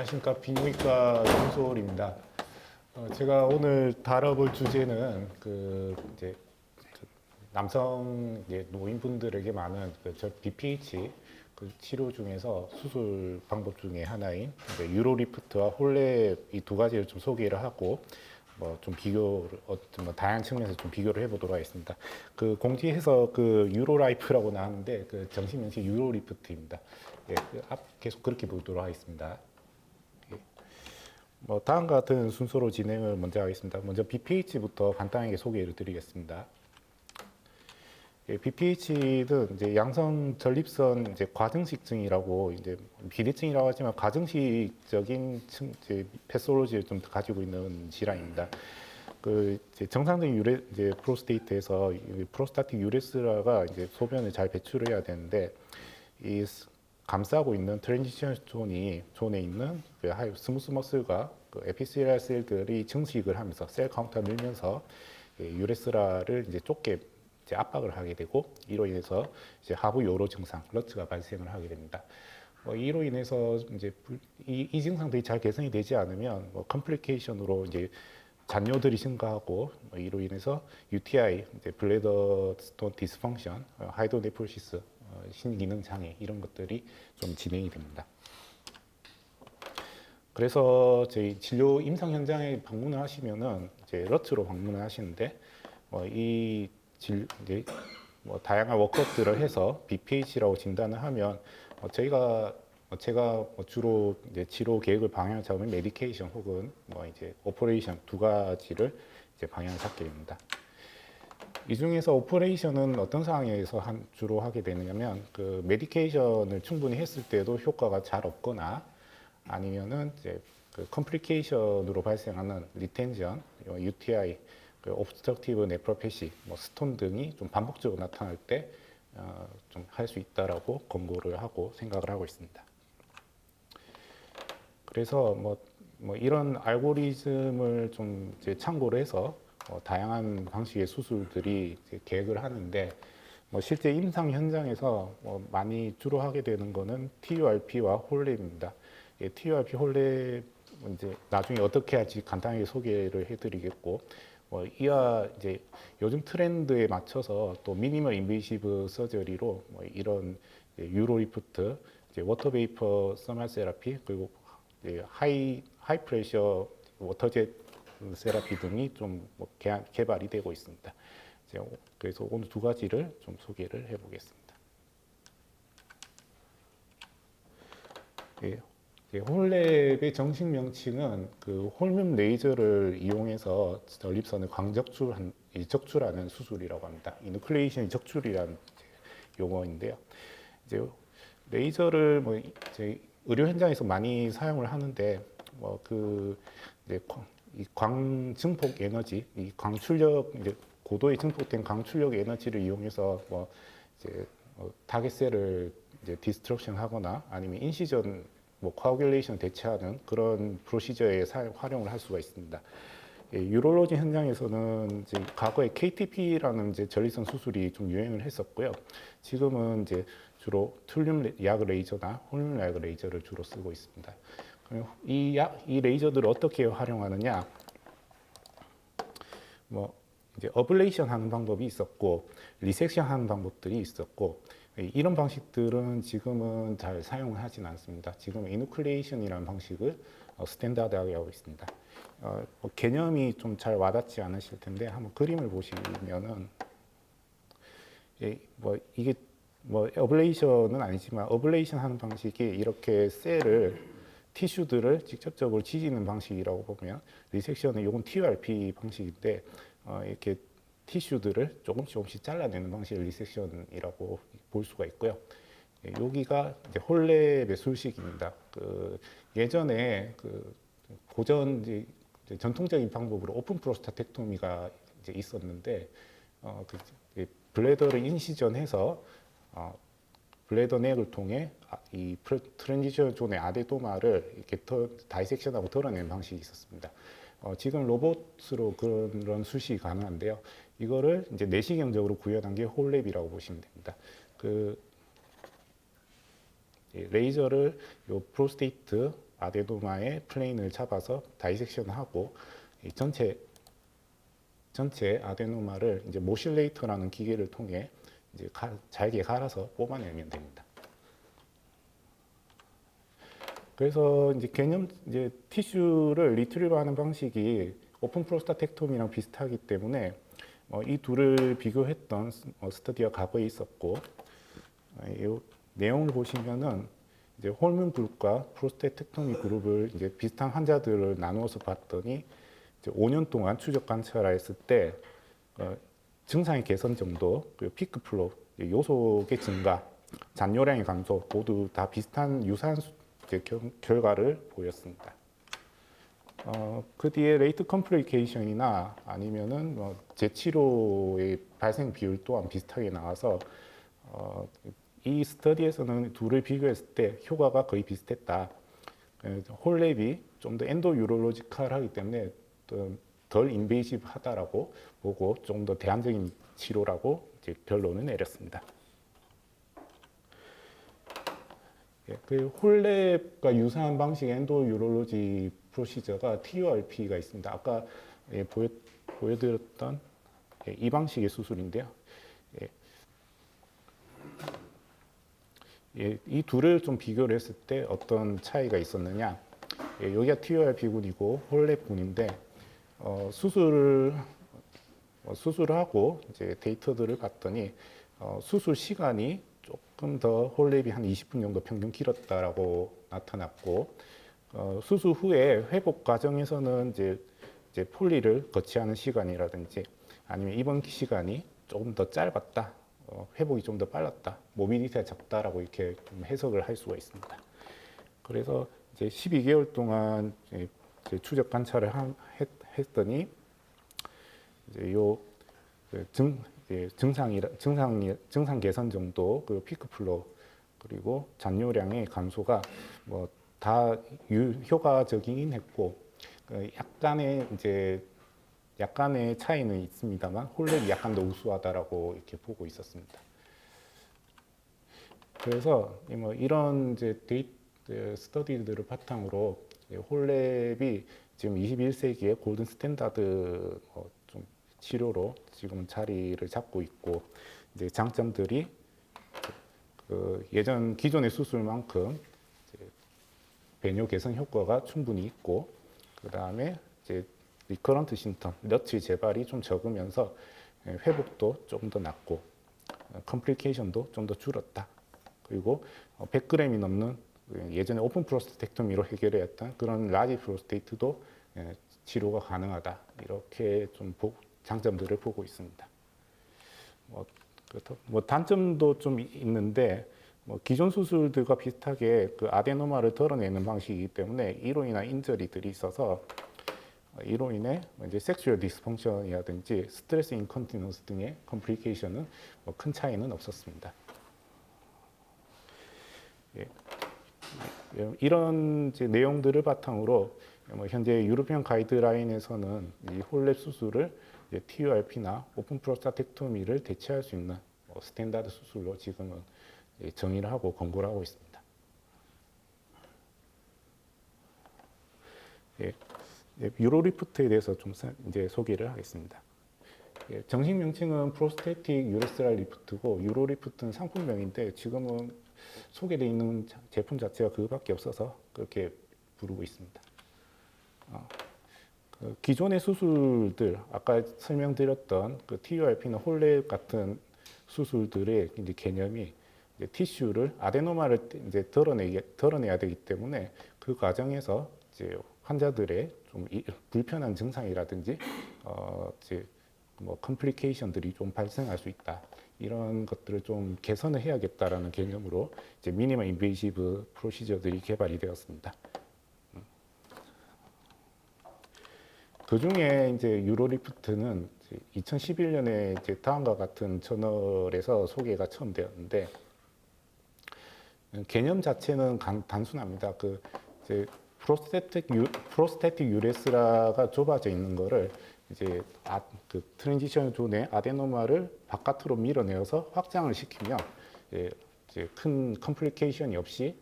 안녕하십니까. 비뇨기과 윤소울입니다. 제가 오늘 다뤄볼 주제는 이제 남성 이제 노인분들에게 많은 저 BPH 치료 중에서 수술 방법 중에 하나인 유로리프트와 홀랩 이 두 가지를 좀 소개를 하고 좀 비교를 좀 다양한 측면에서 좀 비교를 해보도록 하겠습니다. 공지에서 유로라이프라고 나왔는데 정식 명칭 유로리프트입니다. 예, 계속 그렇게 보도록 하겠습니다. 다음과 같은 순서로 진행을 먼저 하겠습니다. 먼저 BPH부터 간단하게 소개를 드리겠습니다. BPH는 이제 양성 전립선 이제 과증식증이라고 이제 비대증이라고 하지만 과증식적인 이제 패솔로지를 좀 가지고 있는 질환입니다. 이제 정상적인 이제 프로스테이트에서 프로스타틱 유레스라가 이제 소변을 잘 배출을 해야 되는데 이 감싸고 있는 트랜지션 존에 있는 스무스 머슬과 에피셀리알 셀들이 증식을 하면서 셀 카운트가 늘면서 유레스라를 이제 좁게 이제 압박을 하게 되고 이로 인해서 이제 하부 요로 증상, 러츠가 발생을 하게 됩니다. 이로 인해서 이제 이 증상들이 잘 개선이 되지 않으면 컴플리케이션으로 이제 잔뇨들이 증가하고 이로 인해서 UTI, 이제 블래더 스톤 디스펑션, 하이도네프로시스, 신기능 장애 이런 것들이 좀 진행이 됩니다. 그래서 저희 진료 임상 현장에 방문을 하시면은 이제 러츠로 방문을 하시는데 이제 다양한 워크업들을 해서 BPH라고 진단을 하면 제가 주로 이제 치료 계획을 방향을 잡으면 메디케이션 혹은 이제 오퍼레이션 두 가지를 이제 방향을 잡게 됩니다. 이 중에서 오퍼레이션은 어떤 상황에서 주로 하게 되느냐면 메디케이션을 충분히 했을 때도 효과가 잘 없거나 아니면은 이제 컴플리케이션으로 발생하는 리텐션, UTI, 옵스트럭티브 네프로패시, 스톤 등이 좀 반복적으로 나타날 때 좀 할 수 있다라고 권고를 하고 생각을 하고 있습니다. 그래서 이런 알고리즘을 좀 이제 참고를 해서 다양한 방식의 수술들이 이제 계획을 하는데 실제 임상 현장에서 많이 주로 하게 되는 거는 TURP와 홀랩입니다. TURP 홀랩 이제 나중에 어떻게 할지 간단하게 소개를 해드리겠고 이와 이제 요즘 트렌드에 맞춰서 또 미니멀 인베이시브 서저리로 이런 유로리프트, 이제 워터 베이퍼 서멀 세라피 그리고 하이 프레셔 워터젯 세라피 등이 좀 개발이 되고 있습니다. 그래서 오늘 두 가지를 좀 소개를 해보겠습니다. 홀랩의 정식 명칭은 홀뮴 레이저를 이용해서 전립선을 적출하는 수술이라고 합니다. 이누클레이션 적출이라는 용어인데요. 이제 레이저를 이제 의료 현장에서 많이 사용을 하는데 이제 이 광증폭 에너지, 이 광출력 이제 고도의 증폭된 광출력 에너지를 이용해서 이제 타겟셀을 이제 디스트럭션 하거나 아니면 인시전 코아귤레이션 대체하는 그런 프로시저에 활용을 할 수가 있습니다. 유로로지 현장에서는 이제 과거에 KTP라는 이제 전립선 수술이 좀 유행을 했었고요. 지금은 이제 주로 툴륨 약 레이저나 홀륨 약 레이저를 주로 쓰고 있습니다. 이 레이저들을 어떻게 활용하느냐? 이제 어블레이션 하는 방법이 있었고, 리섹션 하는 방법들이 있었고, 이런 방식들은 지금은 잘 사용을 하진 않습니다. 지금 이누클레이션이라는 방식을 스탠다드하게 하고 있습니다. 개념이 좀 잘 와닿지 않으실 텐데 한번 그림을 보시면은 이게 어블레이션은 아니지만 어블레이션 하는 방식이 이렇게 티슈들을 직접적으로 지지는 방식이라고 보면 리섹션은 이건 TURP 방식인데 이렇게 티슈들을 조금씩 잘라내는 방식을 리섹션이라고 볼 수가 있고요. 여기가 이제 홀랩의 술식입니다. 예전에 고전 이제 전통적인 방법으로 오픈 프로스타텍토미가 이제 있었는데 블래더를 인시전해서 블래더 넥을 통해 이 트랜지션 존의 아데노마를 이렇게 다이섹션하고 덜어내는 방식이 있었습니다. 지금 로봇으로 그런 수식이 가능한데요. 이거를 이제 내시경적으로 구현한 게 홀랩이라고 보시면 됩니다. 레이저를 요 프로스테이트 아데노마의 플레인을 잡아서 다이섹션하고 이 전체 아데노마를 이제 모슐레이터라는 기계를 통해 이제 잘게 갈아서 뽑아내면 됩니다. 그래서 이제 이제 티슈를 리트리브하는 방식이 오픈 프로스타텍토미랑 비슷하기 때문에 이 둘을 비교했던 스터디가 과거에 있었고, 이 내용을 보시면은 이제 홀문 그룹과 프로스테텍토미 그룹을 이제 비슷한 환자들을 나누어서 봤더니 이제 5년 동안 추적 관찰했을 때 증상의 개선 정도, 그리고 피크 플로우, 요속의 증가, 잔뇨량의 감소 모두 다 비슷한 유사한 결과를 보였습니다. 그 뒤에 레이트 컴플리케이션이나 아니면은 재치료의 발생 비율 또한 비슷하게 나와서 이 스터디에서는 둘을 비교했을 때 효과가 거의 비슷했다. 홀랩이 좀 더 엔도유로로지컬하기 때문에 덜 인베이시브하다라고 보고 좀 더 대안적인 치료라고 이제 결론을 내렸습니다. 그 홀랩과 유사한 방식의 엔도유로로지 프로시저가 TURP가 있습니다. 아까 보여드렸던 이 방식의 수술인데요. 이 둘을 좀 비교를 했을 때 어떤 차이가 있었느냐. 여기가 TURP군이고 홀랩군인데 수술을 하고 이제 데이터들을 봤더니 수술 시간이 조금 더 홀랩이 한 20분 정도 평균 길었다라고 나타났고 수술 후에 회복 과정에서는 이제 폴리를 거치하는 시간이라든지 아니면 입원 시간이 조금 더 짧았다, 회복이 좀 더 빨랐다, 모빌리티가 적다라고 이렇게 좀 해석을 할 수가 있습니다. 그래서 이제 12개월 동안 이제 추적 관찰을 했더니 이제 증상 개선 정도, 그리고 피크 플로우, 그리고 잔뇨량의 감소가 다 효과적이긴 했고 약간의 차이는 있습니다만 홀랩이 약간 더 우수하다라고 이렇게 보고 있었습니다. 그래서 이런 이제 스터디들을 바탕으로 홀랩이 지금 21세기의 골든 스탠다드 좀 치료로 지금 자리를 잡고 있고, 이제 장점들이 예전 기존의 수술만큼 배뇨 개선 효과가 충분히 있고, 그 다음에 이제 리커런트 심텀, 너츠 재발이 좀 적으면서 회복도 좀 더 낮고, 컴플리케이션도 좀 더 줄었다. 그리고 100g이 넘는 예전에 오픈 프로스테텍토미로 해결해야 했던 그런 라지 프로스테이트도 치료가 가능하다. 이렇게 좀 장점들을 보고 있습니다. 단점도 좀 있는데, 기존 수술들과 비슷하게 그 아데노마를 덜어내는 방식이기 때문에 이로 인한 인저리들이 있어서 이로 인해 이제 섹슈얼 디스펑션이라든지 스트레스 인컨티넌스 등의 컴플리케이션은 큰 차이는 없었습니다. 이런 이제 내용들을 바탕으로 현재 유로피언 가이드라인에서는 이 홀랩 수술을 TURP나 오픈 프로스타텍토미를 대체할 수 있는 스탠다드 수술로 지금은 정의를 하고 권고를 하고 있습니다. 유로리프트에 대해서 좀 이제 소개를 하겠습니다. 정식 명칭은 프로스테틱 유레스랄 리프트고 유로리프트는 상품명인데 지금은 소개되어 있는 제품 자체가 그거밖에 없어서 그렇게 부르고 있습니다. 기존의 수술들, 아까 설명드렸던 그 TURP나 홀랩 같은 수술들의 이제 개념이 이제 티슈를 아데노마를 이제 드러내야 되기 때문에 그 과정에서 이제 환자들의 좀 불편한 증상이라든지 이제 컴플리케이션들이 좀 발생할 수 있다. 이런 것들을 좀 개선을 해야겠다라는 개념으로 이제 미니멀 인베이시브 프로시저들이 개발이 되었습니다. 그 중에 이제 유로리프트는 2011년에 이제 다음과 같은 저널에서 소개가 처음 되었는데, 개념 자체는 단순합니다. 그 이제 프로스테틱 유레스라가 좁아져 있는 거를 이제 그 트랜지션 존의 아데노마를 바깥으로 밀어내어서 확장을 시키면 이제 큰 컴플리케이션이 없이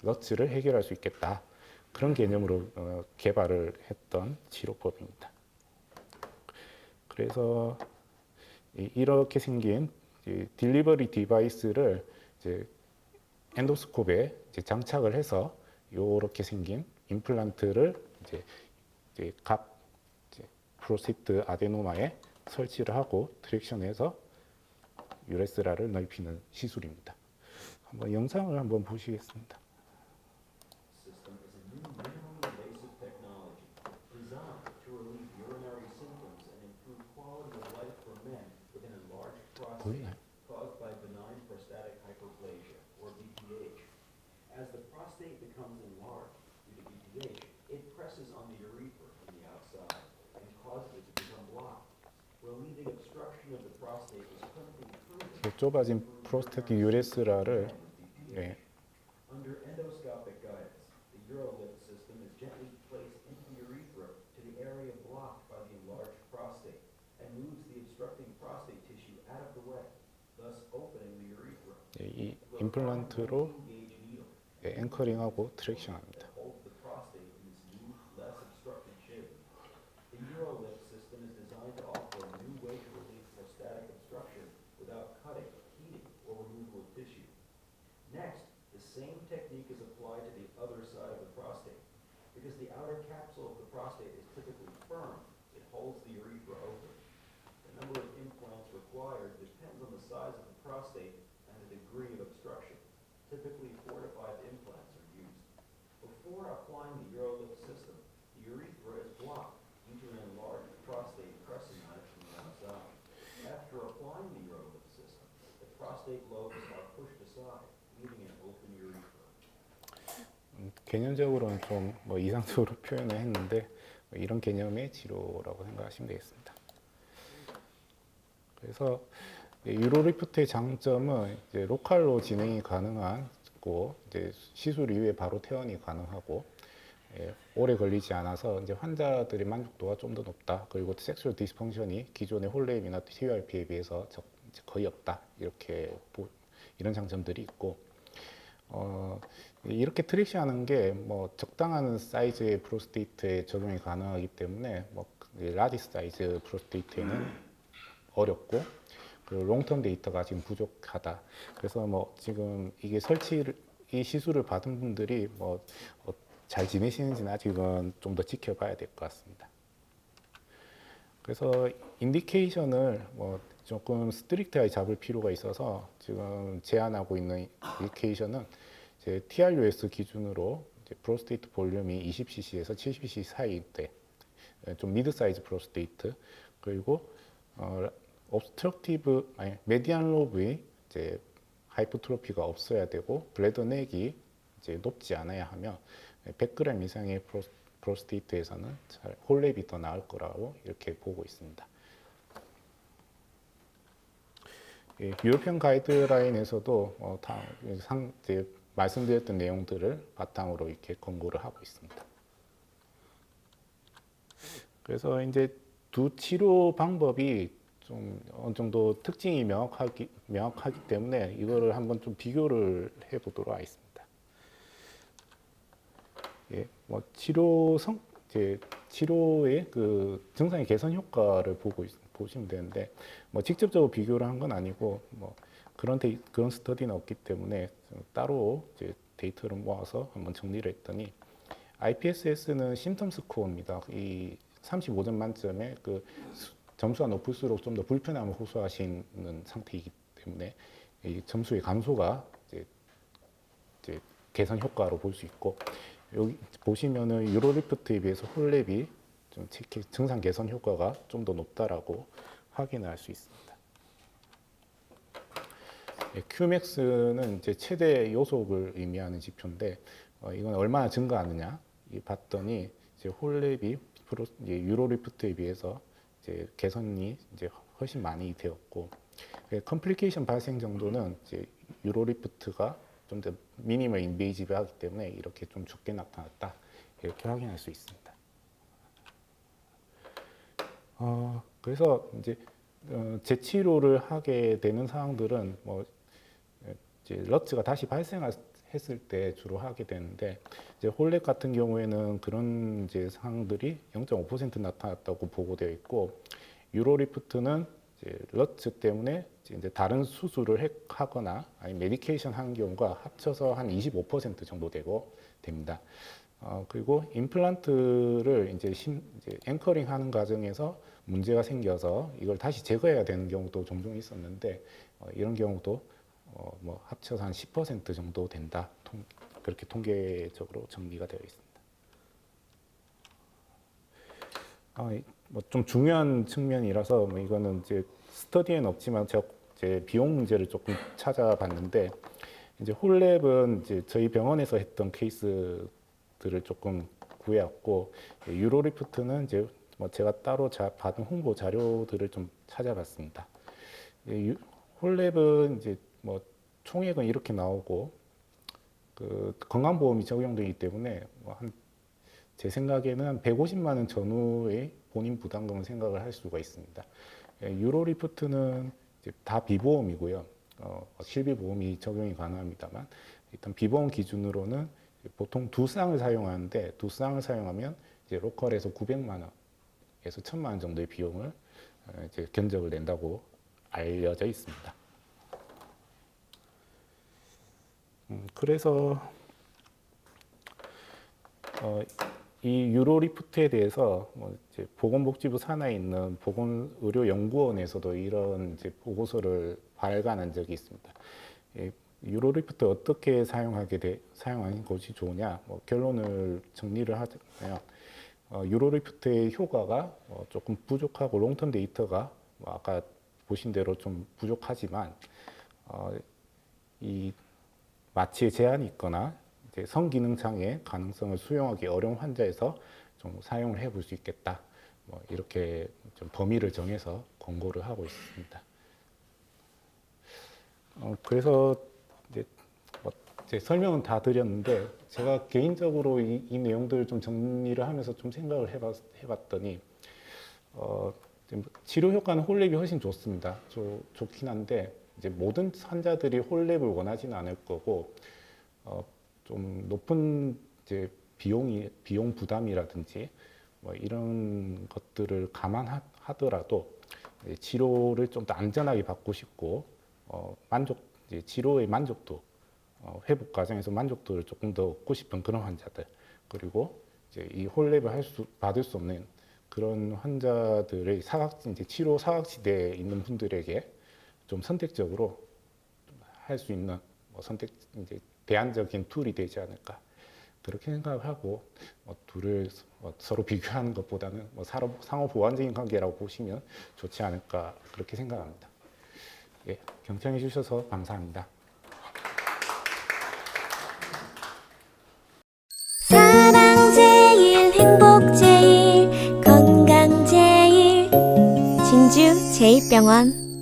너츠를 해결할 수 있겠다. 그런 개념으로 개발을 했던 치료법입니다. 그래서 이렇게 생긴 딜리버리 디바이스를 이제 엔도스코프에 이제 장착을 해서 이렇게 생긴 임플란트를 이제 각 프로스테이트 아데노마에 설치를 하고 트랙션해서 유레스라를 넓히는 시술입니다. 한번 영상을 한번 보시겠습니다. System is a new minimally invasive technology designed to relieve urinary symptoms and improve quality of life for men with an enlarged prostate 보이나요? caused by benign prostatic hyperplasia, or BPH. As the prostate becomes enlarged due to BPH, it presses on the urethra from the outside and causes it to become blocked. Relieving obstruction of the prostate is clinically proven 좁아진 프로스테틱 유레스라를 men with BPH. 네, Under endoscopic guidance, the UroLift system is gently placed into the urethra to the area blocked by the enlarged prostate and moves the obstructing prostate tissue out of the way, thus opening the urethra. 이 임플란트로 Gauge needle 앵커링하고 트랙션합니다. that holds the prostate in its new, less obstructed shape. The UroLift system is designed to offer a new way to relieve prostatic obstruction without cutting, heating, or removal of tissue. Next, the same technique is applied to the other side of the prostate. Because the outer capsule of the prostate is typically firm, it holds the urethra open. The number of implants required depends on the size of the prostate and the degree of obstruction. Typically 4 to 5 implants are used. Before applying the UroLift system, the urethra is blocked due to an enlarged prostate pressing on it from the outside. After applying the UroLift system, the prostate lobes are pushed aside, leaving an open urethra. 개념적으로는 좀 이상적으로 표현을 했는데 이런 개념의 치료라고 생각하시면 되겠습니다. 그래서 유로리프트의 장점은 이제 로컬로 진행이 가능하고 이제 시술 이후에 바로 퇴원이 가능하고 오래 걸리지 않아서 이제 환자들의 만족도가 좀 더 높다. 그리고 섹슈얼 디스펑션이 기존의 홀랩이나 TURP에 비해서 거의 없다. 이런 장점들이 있고 이렇게 트랙션하는 게 적당한 사이즈의 프로스테이트에 적용이 가능하기 때문에 라지 사이즈 프로스테이트에는 어렵고 그리고 롱텀 데이터가 지금 부족하다. 그래서 지금 이 시술을 받은 분들이 잘 지내시는지는 아직은 좀 더 지켜봐야 될 것 같습니다. 그래서 인디케이션을 조금 스트릭트하게 잡을 필요가 있어서 지금 제안하고 있는 인디케이션은 이제 TRUS 기준으로 이제 프로스테이트 볼륨이 20cc에서 70cc 사이일 때 좀 미드 사이즈 프로스테이트 그리고 메디안 로브의 이제 하이퍼트로피가 없어야 되고 블래더 넥이 이제 높지 않아야 하면 100g 이상의 프로스테이트에서는 홀랩이 더 나을 거라고 이렇게 보고 있습니다. 유로피언 가이드라인에서도 이제 말씀드렸던 내용들을 바탕으로 이렇게 권고를 하고 있습니다. 그래서 이제 두 치료 방법이 좀 어느 정도 특징이 명확하기 때문에 이거를 한번 좀 비교를 해보도록 하겠습니다. 치료의 그 증상의 개선 효과를 보시면 되는데 직접적으로 비교를 한 건 아니고 그런 스터디는 없기 때문에 따로 이제 데이터를 모아서 한번 정리를 했더니 IPSS는 심텀 스코어입니다. 이 35점 만점에 그 점수가 높을수록 좀 더 불편함을 호소하시는 상태이기 때문에 이 점수의 감소가 이제 개선 효과로 볼 수 있고 여기 보시면은 유로리프트에 비해서 홀랩이 좀 증상 개선 효과가 좀 더 높다라고 확인할 수 있습니다. Qmax는 이제 최대 요속을 의미하는 지표인데 이건 얼마나 증가하느냐 봤더니 이제 홀랩이 유로리프트에 비해서 이제 개선이 이제 훨씬 많이 되었고 컴플리케이션 발생 정도는 이제 유로리프트가 좀 더 미니멀 인베이지브하기 때문에 이렇게 좀 적게 나타났다 이렇게 확인할 수 있습니다. 그래서 이제 재치료를 하게 되는 상황들은 이제 러츠가 다시 발생했을 때 주로 하게 되는데 이제 홀랩 같은 경우에는 그런 이제 상황들이 0.5% 나타났다고 보고되어 있고 유로리프트는 이제 러츠 때문에 이제 다른 수술을 하거나 아니 메디케이션 하는 경우가 합쳐서 한 25% 정도 됩니다. 그리고 임플란트를 이제 앵커링 하는 과정에서 문제가 생겨서 이걸 다시 제거해야 되는 경우도 종종 있었는데 이런 경우도 뭐 합쳐서 한 10% 정도 된다. 그렇게 통계적으로 정리가 되어 있습니다. 뭐 좀 중요한 측면이라서 뭐 이거는 이제 스터디에는 없지만 제가 이제 비용 문제를 조금 찾아봤는데 이제 홀랩은 이제 저희 병원에서 했던 케이스들을 조금 구해왔고 유로리프트는 이제 뭐 제가 따로 받은 홍보 자료들을 좀 찾아봤습니다. 홀랩은 이제 뭐 총액은 이렇게 나오고 그 건강보험이 적용되기 때문에 뭐 제 생각에는 한 150만 원 전후의 본인 부담금을 생각을 할 수가 있습니다. 유로리프트는 이제 다 비보험이고요. 실비보험이 적용이 가능합니다만 일단 비보험 기준으로는 보통 두 쌍을 사용하는데 두 쌍을 사용하면 이제 로컬에서 900만 원에서 1000만 원 정도의 비용을 이제 견적을 낸다고 알려져 있습니다. 그래서 이 유로리프트에 대해서 뭐 이제 보건복지부 산하에 있는 보건의료연구원에서도 이런 이제 보고서를 발간한 적이 있습니다. 유로리프트 어떻게 사용하는 것이 좋으냐? 뭐 결론을 정리를 하자면 유로리프트의 효과가 조금 부족하고 롱텀 데이터가 뭐 아까 보신 대로 좀 부족하지만 이 마취에 제한이 있거나 이제 성기능 장애 가능성을 수용하기 어려운 환자에서 좀 사용을 해볼 수 있겠다. 뭐 이렇게 좀 범위를 정해서 권고를 하고 있습니다. 그래서 이제 제 설명은 다 드렸는데 제가 개인적으로 이 내용들을 좀 정리를 하면서 좀 생각을 해봤더니 치료 효과는 홀랩이 훨씬 좋습니다. 좋긴 한데 이제 모든 환자들이 홀랩을 원하지는 않을 거고 좀 높은 이제 비용 부담이라든지 뭐 이런 것들을 감안하더라도 치료를 좀 더 안전하게 받고 싶고 이제 치료의 만족도 회복 과정에서 만족도를 조금 더 얻고 싶은 그런 환자들 그리고 이제 이 홀랩을 받을 수 없는 그런 환자들의 이제 치료 사각지대에 있는 분들에게 좀 선택적으로 할 수 있는 이제 대안적인 툴이 되지 않을까 그렇게 생각을 하고 둘을 서로 비교하는 것보다는 상호 보완적인 관계라고 보시면 좋지 않을까 그렇게 생각합니다. 예, 경청해 주셔서 감사합니다. 사랑 제일, 행복 제일, 건강 제일, 진주 제1병원.